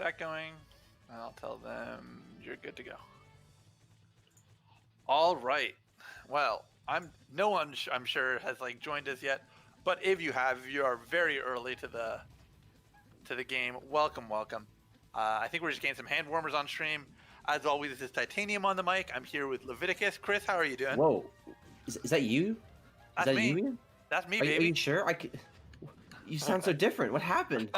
that going. I'll tell them you're good to go. All right. Well, no one I'm sure has like joined us yet, but if you have, you are very early to the game. Welcome. I think we're just getting some hand warmers on stream. As always, this is Titanium on the mic. I'm here with Leviticus. Chris, how are you doing? Whoa, is that you? That's is that me. you, Ian? That's me, Are baby. you sure? You sound so different. What happened?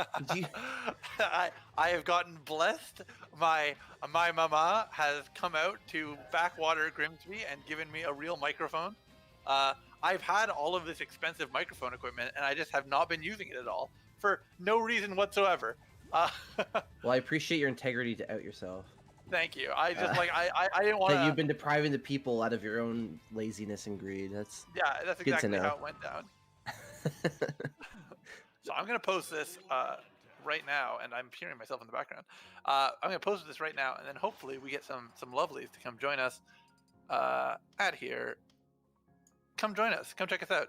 I have gotten blessed. My mama has come out to backwater Grimsby and given me a real microphone. I've had all of this expensive microphone equipment, and I just have not been using it at all for no reason whatsoever. Well, I appreciate your integrity to out yourself. Thank you. I just I didn't want to. That you've been depriving the people out of your own laziness and greed. That's exactly how it went down. So I'm gonna post this right now, and I'm hearing myself in the background. I'm gonna post this right now, and then hopefully we get some lovelies to come join us at here. Come join us. Come check us out.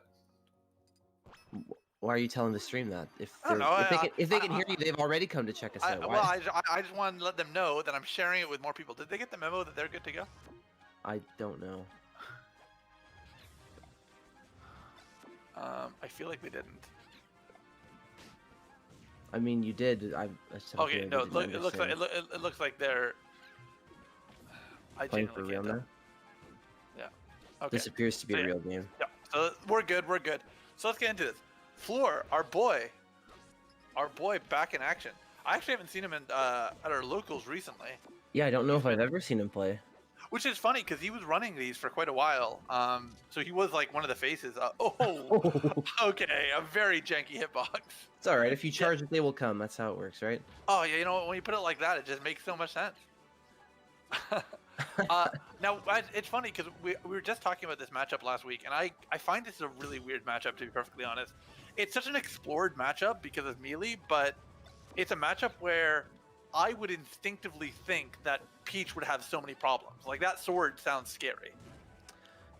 Why are you telling the stream that? If they can hear you, they've already come to check us out. Well, I just want to let them know that I'm sharing it with more people. Did they get the memo that they're good to go? I don't know. I feel like they didn't. I mean, you did. Okay, no. It looks like they're. Playing for real now. Yeah. Okay. This appears to be a real game. Yeah. So we're good. So let's get into this. Fluor, our boy back in action. I actually haven't seen him at our locals recently. Yeah, I don't know if I've ever seen him play. Which is funny because he was running these for quite a while. So he was like one of the faces. Okay, a very janky hitbox. It's all right. If you charge it, they will come. That's how it works, right? Oh yeah, you know what? When you put it like that, it just makes so much sense. Now it's funny because we were just talking about this matchup last week, and I find this a really weird matchup, to be perfectly honest. It's such an explored matchup because of melee, but it's a matchup where I would instinctively think that Peach would have so many problems. Like, that sword sounds scary.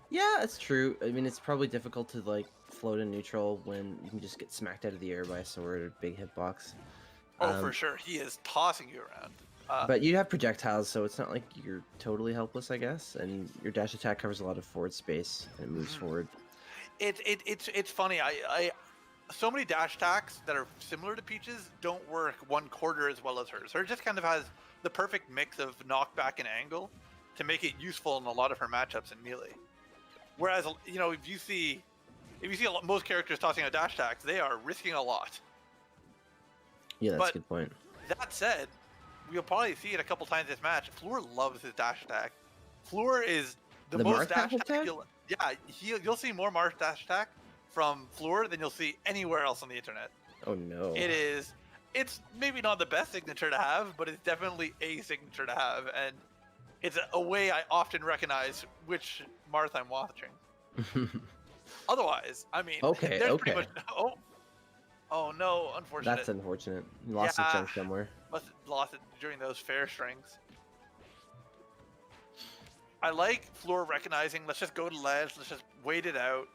Yeah, it's true. I mean, it's probably difficult to like float in neutral when you can just get smacked out of the air by a sword or big hitbox. Oh, for sure. He is tossing you around. But you have projectiles, so it's not like you're totally helpless, I guess. And your dash attack covers a lot of forward space and it moves forward. It's funny. So many dash attacks that are similar to Peach's don't work 1/4 as well as hers. Hers just kind of has the perfect mix of knockback and angle to make it useful in a lot of her matchups in melee. Whereas, you know, if you see most characters tossing out dash attacks, they are risking a lot. Yeah, that's a good point. That said, we'll probably see it a couple times this match. Fluor loves his dash attack. Fluor is the most Marth dash attack. You'll see more Marth dash attack from Fluor than you'll see anywhere else on the internet. Oh no. It's maybe not the best signature to have, but it's definitely a signature to have, and it's a way I often recognize which Marth I'm watching. Otherwise, I mean, okay. Pretty much, oh no, unfortunate. That's unfortunate. You lost a chunk somewhere. Must have lost it during those fair strings. I like Fluor recognizing, let's just go to ledge, let's just wait it out.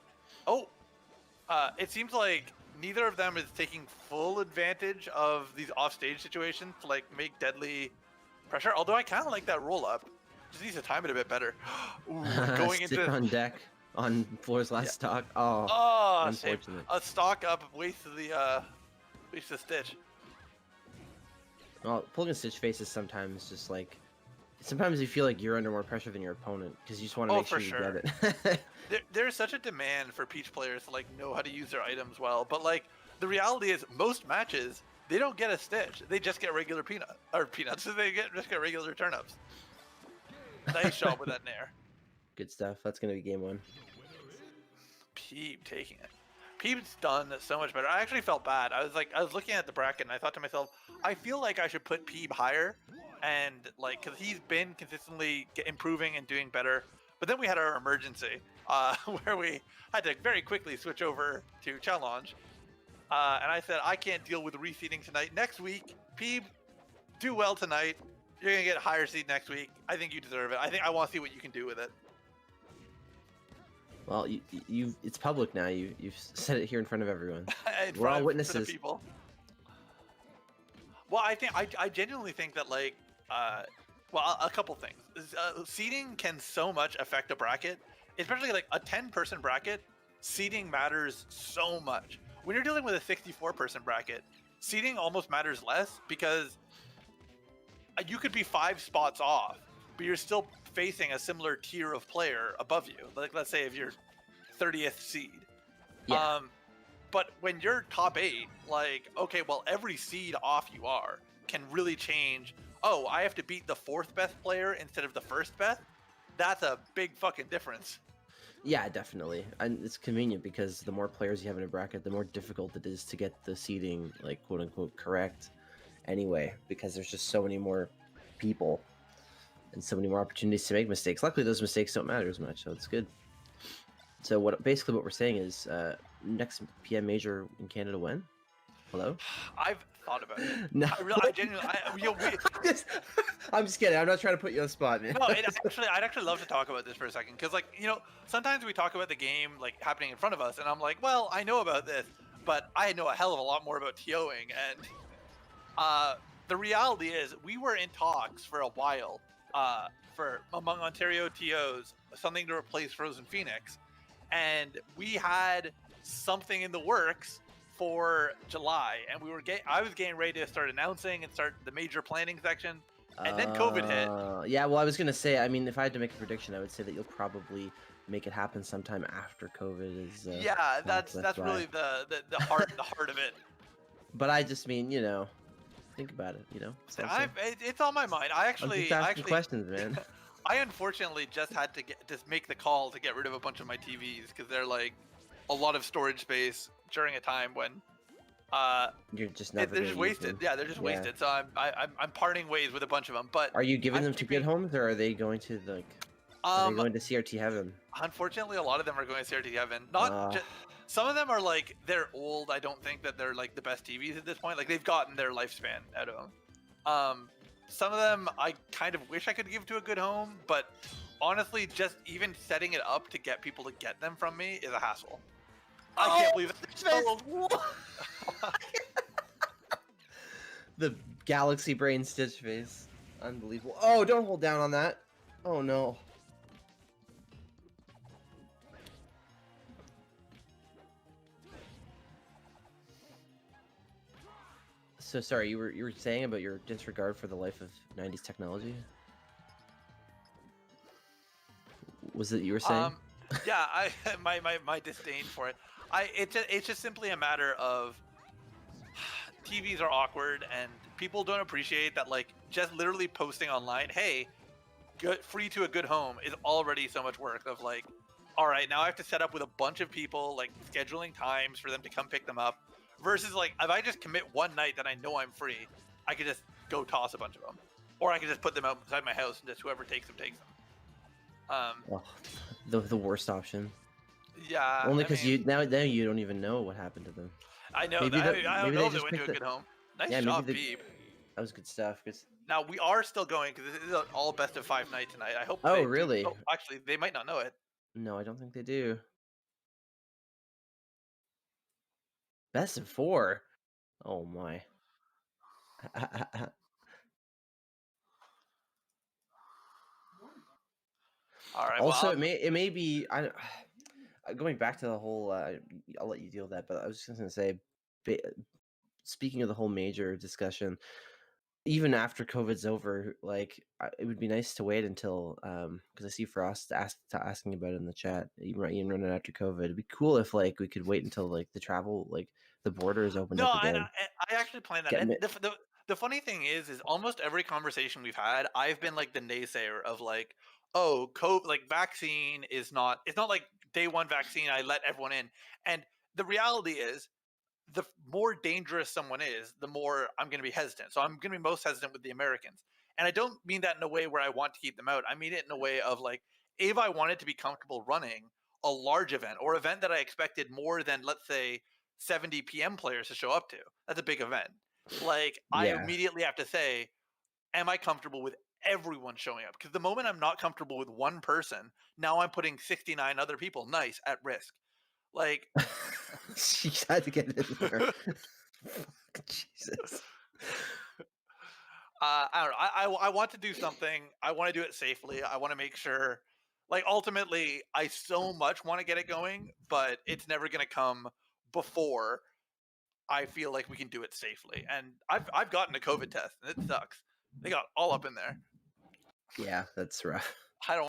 It seems like neither of them is taking full advantage of these offstage situations to like make deadly pressure. Although I kind of like that roll up. Just needs to time it a bit better. Ooh, going into on deck on Fluor's last stock. Oh, unfortunate. A stock up waste of the stitch. Well, pulling a stitch face is sometimes just like. Sometimes you feel like you're under more pressure than your opponent because you just want to make sure you get it. There's such a demand for Peach players to like know how to use their items well, but like the reality is most matches they don't get a stitch; they just get regular peanuts. So they just get regular turnips. Nice job with that nair. Good stuff. That's gonna be game one. Peab taking it. Peab's done so much better. I actually felt bad. I was looking at the bracket and I thought to myself, I feel like I should put Peab higher. And like, cause he's been consistently improving and doing better. But then we had our emergency, where we had to very quickly switch over to challenge. And I said, I can't deal with reseeding tonight. Next week, Peab, do well tonight. You're gonna get a higher seed next week. I think you deserve it. I want to see what you can do with it. Well, it's public now. You've said it here in front of everyone. We're all witnesses. People. Well, I genuinely think that like, uh, well, a couple things. Seating can so much affect a bracket, especially like a 10-person bracket. Seating matters so much. When you're dealing with a 64-person bracket, seating almost matters less because you could be 5 spots off, but you're still facing a similar tier of player above you. Like, let's say if you're 30th seed. Yeah. But when you're top 8, like, okay, well, every seed off you are can really change. Oh, I have to beat the 4th best player instead of the 1st best. That's a big fucking difference. Yeah, definitely. And it's convenient because the more players you have in a bracket, the more difficult it is to get the seeding, like, quote unquote, correct anyway, because there's just so many more people and so many more opportunities to make mistakes. Luckily, those mistakes don't matter as much, so it's good. So basically what we're saying is next PM major in Canada when? Hello? I've thought about it. No. I genuinely, I'm just kidding. I'm not trying to put you on the spot, man. no, I'd actually love to talk about this for a second because, like, sometimes we talk about the game like happening in front of us, and I'm like, well, I know about this, but I know a hell of a lot more about TOing, and the reality is we were in talks for a while for among Ontario TOs something to replace Frozen Phoenix, and we had something in the works for July, and I was getting ready to start announcing and start the major planning section, and then COVID hit. Yeah, well, I was gonna say, I mean, if I had to make a prediction, I would say that you'll probably make it happen sometime after COVID is. Yeah, that's really the heart of it. But I just mean, think about it. It's on my mind. I I'm actually just asking questions, man. I unfortunately just had to make the call to get rid of a bunch of my TVs because they're like a lot of storage space during a time when You're just never. they're just wasted. Yeah, they're just wasted. So I'm parting ways with a bunch of them. But are you giving them to good homes, or are they going to Are they going to CRT heaven? Unfortunately, a lot of them are going to CRT heaven. Some of them are like they're old. I don't think that they're like the best TVs at this point. Like they've gotten their lifespan out of them. Some of them I kind of wish I could give to a good home, but honestly, just even setting it up to get people to get them from me is a hassle. I can't believe it. The Galaxy Brain Stitch face. Unbelievable. Oh, don't hold down on that. Oh no. So sorry, you were saying about your disregard for the life of 90s technology? Was it you were saying? Yeah, my disdain for it. It's just simply a matter of TVs are awkward and people don't appreciate that, like, just literally posting online, hey, free to a good home is already so much work of like, all right, now I have to set up with a bunch of people, like scheduling times for them to come pick them up, versus like if I just commit one night that I know I'm free, I could just go toss a bunch of them, or I could just put them outside my house and just whoever takes them takes them. The worst option. Yeah. Only because now you don't even know what happened to them. I know. I don't know if they went to a good home. Nice job, Peab. That was good stuff. Now we are still going because this is an all best of 5 night tonight. I hope. Oh, really? Oh, actually, they might not know it. No, I don't think they do. Best of 4. Oh my. All right. Also, well, it may be. Going back to the whole. I'll let you deal with that, but I was just gonna say, speaking of the whole major discussion, even after COVID's over, like it would be nice to wait until because I see Frost asking about it in the chat. Even running after COVID, it'd be cool if like we could wait until like the travel, like the borders open up again. No, I actually plan that. And the funny thing is almost every conversation we've had, I've been like the naysayer of like, oh, COVID, like vaccine is not. It's not like day one vaccine. I let everyone in, and the reality is, the more dangerous someone is, the more I'm going to be hesitant. So I'm going to be most hesitant with the Americans. And I don't mean that in a way where I want to keep them out. I mean it in a way of like, if I wanted to be comfortable running a large event or event that I expected more than, let's say, 70 PM players to show up to, that's a big event. Like, I immediately have to say, am I comfortable with everyone showing up? Because the moment I'm not comfortable with one person, now I'm putting 69 other people, at risk. Like, she had to get in there. Jesus. I don't know. I want to do something. I want to do it safely. I want to make sure, like, ultimately, I so much want to get it going, but it's never going to come before I feel like we can do it safely. And I've gotten a COVID test, and it sucks. They got all up in there. Yeah, that's rough. I don't